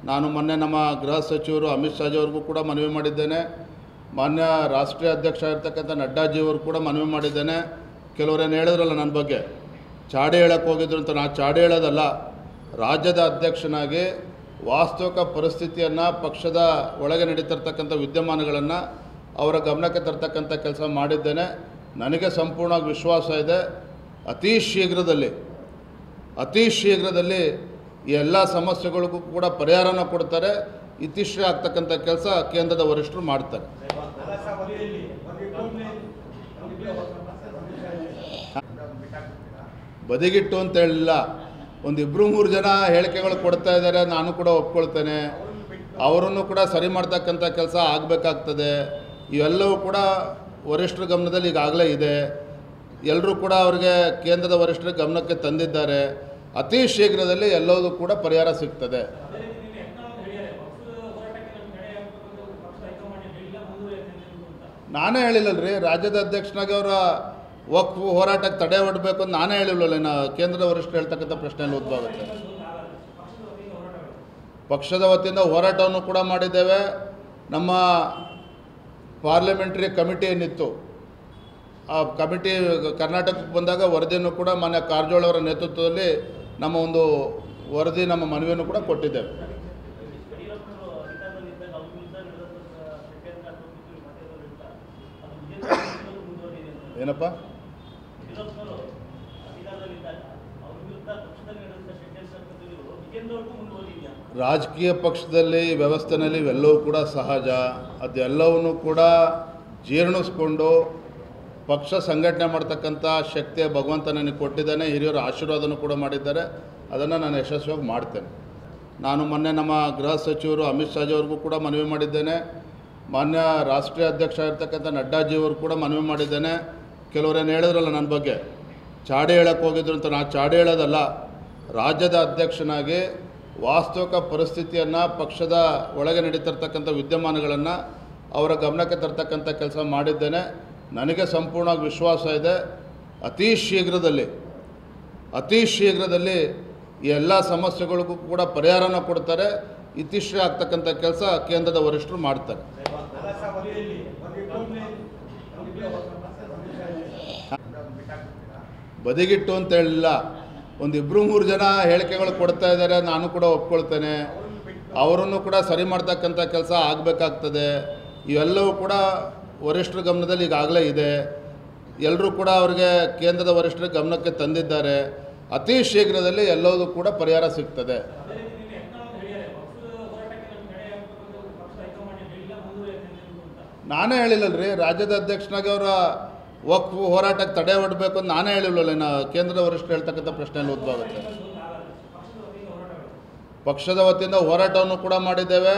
ನಾನು ಮೊನ್ನೆ ನಮ್ಮ ಗೃಹ ಸಚಿವರು ಅಮಿತ್ ಶಾಜಿ ಅವ್ರಿಗೂ ಕೂಡ ಮನವಿ ಮಾಡಿದ್ದೇನೆ. ಮಾನ್ಯ ರಾಷ್ಟ್ರೀಯ ಅಧ್ಯಕ್ಷ ಆಗಿರ್ತಕ್ಕಂಥ ನಡ್ಡಾಜಿಯವರು ಕೂಡ ಮನವಿ ಮಾಡಿದ್ದೇನೆ. ಕೆಲವರೇನು ಹೇಳಿದ್ರಲ್ಲ ನನ್ನ ಬಗ್ಗೆ ಚಾಡಿ ಹೇಳಕ್ಕೆ ಹೋಗಿದ್ರು ಅಂತ. ನಾನು ಚಾಡಿ ಹೇಳೋದಲ್ಲ, ರಾಜ್ಯದ ಅಧ್ಯಕ್ಷನಾಗಿ ವಾಸ್ತವಿಕ ಪರಿಸ್ಥಿತಿಯನ್ನು, ಪಕ್ಷದ ಒಳಗೆ ನಡೀತಿರ್ತಕ್ಕಂಥ ವಿದ್ಯಮಾನಗಳನ್ನು ಅವರ ಗಮನಕ್ಕೆ ತರ್ತಕ್ಕಂಥ ಕೆಲಸ ಮಾಡಿದ್ದೇನೆ. ನನಗೆ ಸಂಪೂರ್ಣವಾಗಿ ವಿಶ್ವಾಸ ಇದೆ, ಅತಿ ಶೀಘ್ರದಲ್ಲಿ ಈ ಎಲ್ಲ ಸಮಸ್ಯೆಗಳಿಗೂ ಕೂಡ ಪರಿಹಾರನ ಕೊಡ್ತಾರೆ. ಇತಿಶ್ರೀ ಆಗ್ತಕ್ಕಂಥ ಕೆಲಸ ಕೇಂದ್ರದ ವರಿಷ್ಠರು ಮಾಡ್ತಾರೆ. ಬದಿಗಿಟ್ಟು ಅಂತ ಹೇಳಿಲ್ಲ, ಒಂದು 2-3 ಜನ ಹೇಳಿಕೆಗಳು ಕೊಡ್ತಾ ಇದ್ದಾರೆ, ನಾನು ಕೂಡ ಒಪ್ಕೊಳ್ತೇನೆ. ಅವರನ್ನು ಕೂಡ ಸರಿ ಮಾಡ್ತಕ್ಕಂಥ ಕೆಲಸ ಆಗಬೇಕಾಗ್ತದೆ. ಇವೆಲ್ಲವೂ ಕೂಡ ವರಿಷ್ಠರ ಗಮನದಲ್ಲಿ ಈಗಾಗಲೇ ಇದೆ. ಎಲ್ಲರೂ ಕೂಡ ಅವರಿಗೆ ಕೇಂದ್ರದ ವರಿಷ್ಠರ ಗಮನಕ್ಕೆ ತಂದಿದ್ದಾರೆ. ಅತಿ ಶೀಘ್ರದಲ್ಲಿ ಎಲ್ಲವೂ ಕೂಡ ಪರಿಹಾರ ಸಿಗ್ತದೆ. ನಾನೇ ಹೇಳಿಲ್ಲಲ್ರಿ, ರಾಜ್ಯದ ಅಧ್ಯಕ್ಷನಾಗಿ ಅವರ ವಕ್ಫ್ ಹೋರಾಟಕ್ಕೆ ತಡೆ ಒಡ್ಡಬೇಕು ಅಂತ ನಾನೇ ಹೇಳಿಲ್ಲಲ್ಲ. ಇನ್ನು ಕೇಂದ್ರದ ವರಿಷ್ಠರು ಹೇಳ್ತಕ್ಕಂಥ ಪ್ರಶ್ನೆಯಲ್ಲಿ ಉದ್ಭವ ಆಗುತ್ತೆ. ಪಕ್ಷದ ವತಿಯಿಂದ ಹೋರಾಟವನ್ನು ಕೂಡ ಮಾಡಿದ್ದೇವೆ. ನಮ್ಮ ಪಾರ್ಲಿಮೆಂಟ್ರಿ ಕಮಿಟಿ ಏನಿತ್ತು, ಆ ಕಮಿಟಿ ಕರ್ನಾಟಕಕ್ಕೆ ಬಂದಾಗ ವರದಿಯನ್ನು ಕೂಡ ಮಾನ್ಯ ಕಾರಜೋಳ ಅವರ ನೇತೃತ್ವದಲ್ಲಿ ನಮ್ಮ ಒಂದು ವರದಿ, ನಮ್ಮ ಮನವಿಯನ್ನು ಕೂಡ ಕೊಟ್ಟಿದ್ದೇವೆ. ಏನಪ್ಪ ರಾಜಕೀಯ ಪಕ್ಷದಲ್ಲಿ ವ್ಯವಸ್ಥೆಯಲ್ಲಿ ಇವೆಲ್ಲವೂ ಕೂಡ ಸಹಜ. ಅದೆಲ್ಲವನ್ನೂ ಕೂಡ ಜೀರ್ಣಿಸ್ಕೊಂಡು ಪಕ್ಷ ಸಂಘಟನೆ ಮಾಡ್ತಕ್ಕಂಥ ಶಕ್ತಿಯ ಭಗವಂತ ನನಗೆ ಕೊಟ್ಟಿದ್ದಾನೆ. ಹಿರಿಯರ ಆಶೀರ್ವಾದನೂ ಕೂಡ ಮಾಡಿದ್ದಾರೆ. ಅದನ್ನು ನಾನು ಯಶಸ್ವಿಯಾಗಿ ಮಾಡ್ತೇನೆ. ನಾನು ಮೊನ್ನೆ ನಮ್ಮ ಗೃಹ ಸಚಿವರು ಅಮಿತ್ ಶಾಜಿ ಅವ್ರಿಗೂ ಕೂಡ ಮನವಿ ಮಾಡಿದ್ದೇನೆ. ಮಾನ್ಯ ರಾಷ್ಟ್ರೀಯ ಅಧ್ಯಕ್ಷ ಆಗಿರ್ತಕ್ಕಂಥ ನಡ್ಡಾಜಿಯವರು ಕೂಡ ಮನವಿ ಮಾಡಿದ್ದೇನೆ. ಕೆಲವರೇನು ಹೇಳಿದ್ರಲ್ಲ ನನ್ನ ಬಗ್ಗೆ ಚಾಡಿ ಹೇಳಕ್ಕೆ ಹೋಗಿದ್ರು ಅಂತ. ನಾನು ಚಾಡಿ ಹೇಳೋದಲ್ಲ, ರಾಜ್ಯದ ಅಧ್ಯಕ್ಷನಾಗಿ ವಾಸ್ತವಿಕ ಪರಿಸ್ಥಿತಿಯನ್ನು, ಪಕ್ಷದ ಒಳಗೆ ನಡೀತಿರ್ತಕ್ಕಂಥ ವಿದ್ಯಮಾನಗಳನ್ನು ಅವರ ಗಮನಕ್ಕೆ ತರ್ತಕ್ಕಂಥ ಕೆಲಸ ಮಾಡಿದ್ದೇನೆ. ನನಗೆ ಸಂಪೂರ್ಣವಾಗಿ ವಿಶ್ವಾಸ ಇದೆ, ಅತಿ ಶೀಘ್ರದಲ್ಲಿ ಈ ಎಲ್ಲ ಸಮಸ್ಯೆಗಳಿಗೂ ಕೂಡ ಪರಿಹಾರನ ಕೊಡ್ತಾರೆ. ಇತಿಶ್ರೀ ಆಗ್ತಕ್ಕಂಥ ಕೆಲಸ ಕೇಂದ್ರದ ವರಿಷ್ಠರು ಮಾಡ್ತಾರೆ. ಬದಿಗಿಟ್ಟು ಅಂತ ಹೇಳಿಲ್ಲ, ಒಂದು 2-3 ಜನ ಹೇಳಿಕೆಗಳು ಕೊಡ್ತಾ ಇದ್ದಾರೆ, ನಾನು ಕೂಡ ಒಪ್ಕೊಳ್ತೇನೆ. ಅವರನ್ನು ಕೂಡ ಸರಿ ಮಾಡ್ತಕ್ಕಂಥ ಕೆಲಸ ಆಗಬೇಕಾಗ್ತದೆ. ಇವೆಲ್ಲವೂ ಕೂಡ ವರಿಷ್ಠರ ಗಮನದಲ್ಲಿ ಈಗಾಗಲೇ ಇದೆ. ಎಲ್ಲರೂ ಕೂಡ ಅವರಿಗೆ ಕೇಂದ್ರದ ವರಿಷ್ಠರ ಗಮನಕ್ಕೆ ತಂದಿದ್ದಾರೆ. ಅತಿ ಶೀಘ್ರದಲ್ಲಿ ಎಲ್ಲವೂ ಕೂಡ ಪರಿಹಾರ ಸಿಗ್ತದೆ. ನಾನೇ ಹೇಳಿಲ್ಲಲ್ರಿ, ರಾಜ್ಯದ ಅಧ್ಯಕ್ಷನಾಗಿ ಅವರ ವಕ್ಫ್ ಹೋರಾಟಕ್ಕೆ ತಡೆ ಒಡ್ಡಬೇಕು ಅಂತ ನಾನೇ ಹೇಳಿಲ್ಲಲ್ಲ. ಇನ್ನು ಕೇಂದ್ರದ ವರಿಷ್ಠರು ಹೇಳ್ತಕ್ಕಂಥ ಪ್ರಶ್ನೆಯಲ್ಲಿ ಉದ್ಭವ ಆಗುತ್ತೆ. ಪಕ್ಷದ ವತಿಯಿಂದ ಹೋರಾಟವನ್ನು ಕೂಡ ಮಾಡಿದ್ದೇವೆ.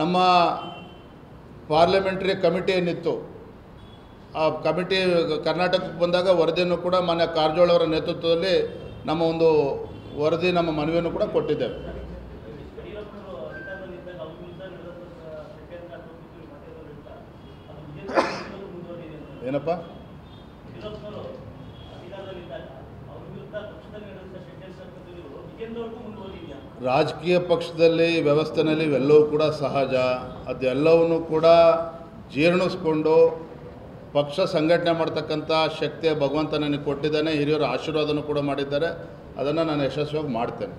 ನಮ್ಮ ಪಾರ್ಲಿಮೆಂಟ್ರಿ ಕಮಿಟಿ ಏನಿತ್ತು, ಆ ಕಮಿಟಿ ಕರ್ನಾಟಕಕ್ಕೆ ಬಂದಾಗ ವರದಿಯನ್ನು ಕೂಡ ಮಾನ್ಯ ಕಾರಜೋಳ ಅವರ ನೇತೃತ್ವದಲ್ಲಿ ನಮ್ಮ ಒಂದು ವರದಿ, ನಮ್ಮ ಮನವಿಯನ್ನು ಕೂಡ ಕೊಟ್ಟಿದ್ದೇವೆ. ಏನಪ್ಪ ರಾಜಕೀಯ ಪಕ್ಷದಲ್ಲಿ ವ್ಯವಸ್ಥೆಯಲ್ಲಿ ಇವೆಲ್ಲವೂ ಕೂಡ ಸಹಜ. ಅದೆಲ್ಲವನ್ನೂ ಕೂಡ ಜೀರ್ಣಿಸ್ಕೊಂಡು ಪಕ್ಷ ಸಂಘಟನೆ ಮಾಡ್ತಕ್ಕಂಥ ಶಕ್ತಿಯ ಭಗವಂತ ನನಗೆ ಕೊಟ್ಟಿದ್ದಾನೆ. ಹಿರಿಯರ ಆಶೀರ್ವಾದನೂ ಕೂಡ ಮಾಡಿದ್ದಾರೆ. ಅದನ್ನು ನಾನು ಯಶಸ್ವಿಯಾಗಿ ಮಾಡ್ತೇನೆ.